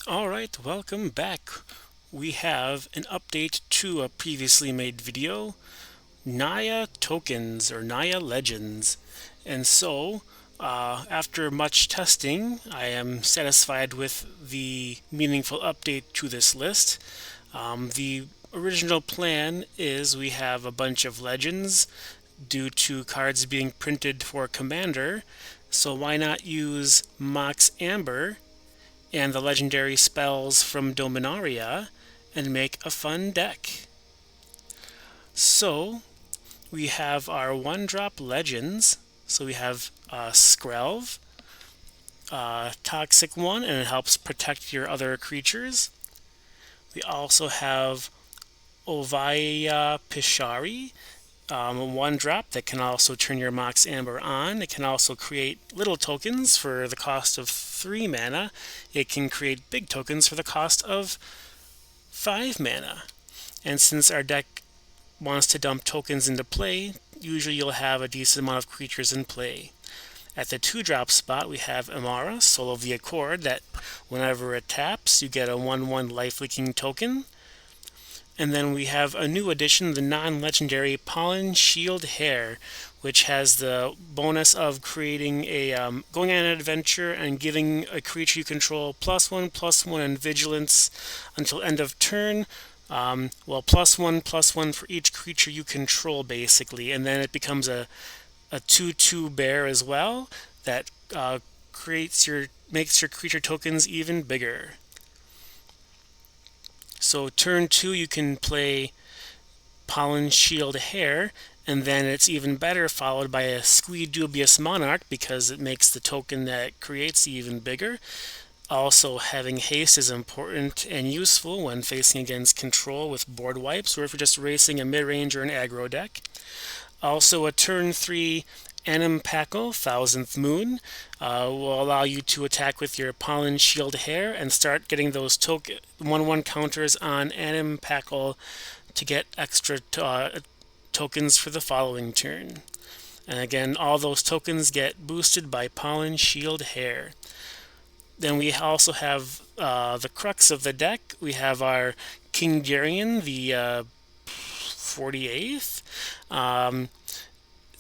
Alright, welcome back. We have an update to a previously made video, Naya tokens or Naya legends. And so, after much testing, I am satisfied with the meaningful update to this list. The original plan is we have a bunch of legends due to cards being printed for Commander, so why not use Mox Amber and the legendary spells from Dominaria and make a fun deck. So we have our 1-drop legends. So we have Skrelv, Toxic 1, and it helps protect your other creatures. We also have Ovaya Pishari, 1-drop that can also turn your Mox Amber on. It can also create little tokens for the cost of 3 mana. It can create big tokens for the cost of 5 mana. And since our deck wants to dump tokens into play, usually you'll have a decent amount of creatures in play. At the 2-drop spot, we have Amara, Soul of the Accord, that whenever it taps, you get a 1/1 life-leaking token. And then we have a new addition, the non-legendary Pollen-Shield Hare, which has the bonus of creating going on an adventure and giving a creature you control +1/+1 and vigilance until end of turn. Well, +1/+1 for each creature you control, basically, and then it becomes a 2/2 bear as well that makes your creature tokens even bigger. So turn 2 you can play Pollen-Shield Hare, and then it's even better followed by a Squee Dubious Monarch because it makes the token that it creates even bigger. Also, having haste is important and useful when facing against control with board wipes, or if you're just racing a mid-range or an aggro deck. Also, a turn 3 Animpackle, Thousandth Moon, will allow you to attack with your Pollen-Shield Hare and start getting those 1/1 counters on Animpackle to get extra tokens for the following turn. And again, all those tokens get boosted by Pollen-Shield Hare. Then we also have the crux of the deck. We have our King Darian, the 48th.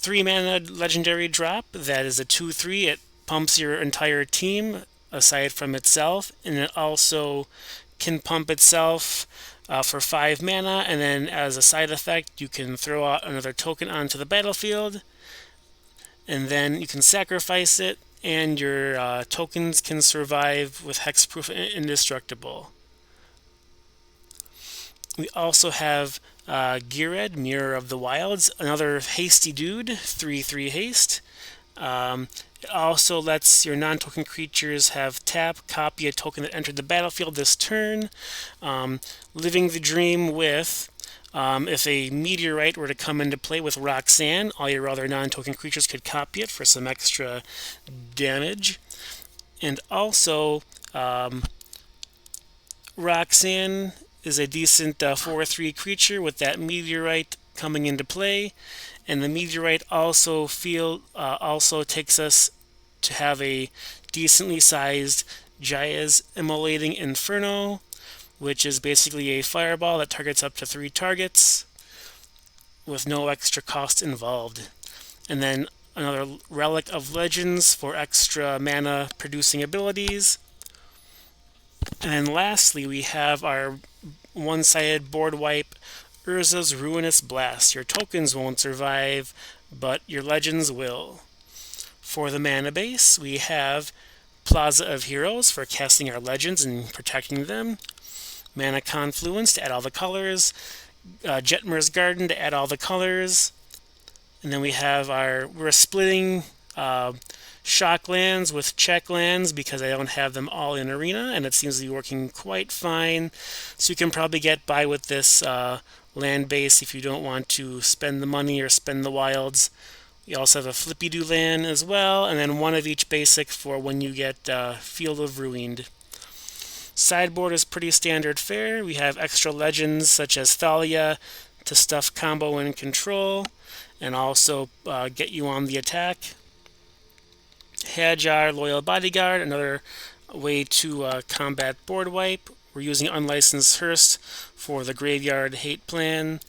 3-mana legendary drop that is a 2/3. It pumps your entire team aside from itself, and it also can pump itself for 5 mana, and then as a side effect, you can throw out another token onto the battlefield, and then you can sacrifice it, and your tokens can survive with hexproof and indestructible. We also have Gired, Mirror of the Wilds, another hasty dude, 3/3 haste. It also lets your non-token creatures have tap, copy a token that entered the battlefield this turn. Living the dream with, if a meteorite were to come into play with Roxanne, all your other non-token creatures could copy it for some extra damage. And also, Roxanne is a decent 4/3 creature with that meteorite coming into play, and the meteorite also takes us to have a decently sized Jaya's Immolating Inferno, which is basically a fireball that targets up to 3 targets with no extra cost involved. And then another Relic of Legends for extra mana producing abilities. And then lastly, we have our one-sided board wipe, Urza's Ruinous Blast. Your tokens won't survive, but your legends will. For the mana base, we have Plaza of Heroes for casting our legends and protecting them, Mana Confluence to add all the colors, Jetmir's Garden to add all the colors, and then we're splitting shock lands with check lands because I don't have them all in arena, and it seems to be working quite fine. So you can probably get by with this land base if you don't want to spend the money or spend the wilds. You also have a Flippy-Doo land as well, and then one of each basic for when you get Field of Ruined. Sideboard is pretty standard fare. We have extra legends such as Thalia to stuff combo and control, and also get you on the attack. Hajar, Loyal Bodyguard, another way to combat board wipe. We're using unlicensed haste for the graveyard hate plan.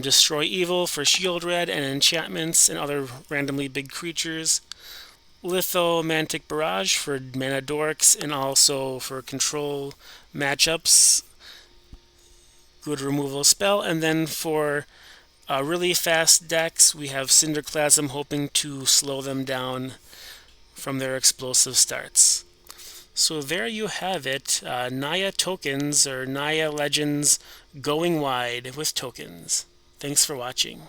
Destroy evil for shield red and enchantments and other randomly big creatures. Lithomantic Barrage for mana dorks and also for control matchups. Good removal spell. And then for really fast decks, we have Cinderclasm, hoping to slow them down from their explosive starts. So there you have it, Naya tokens or Naya legends going wide with tokens. Thanks for watching.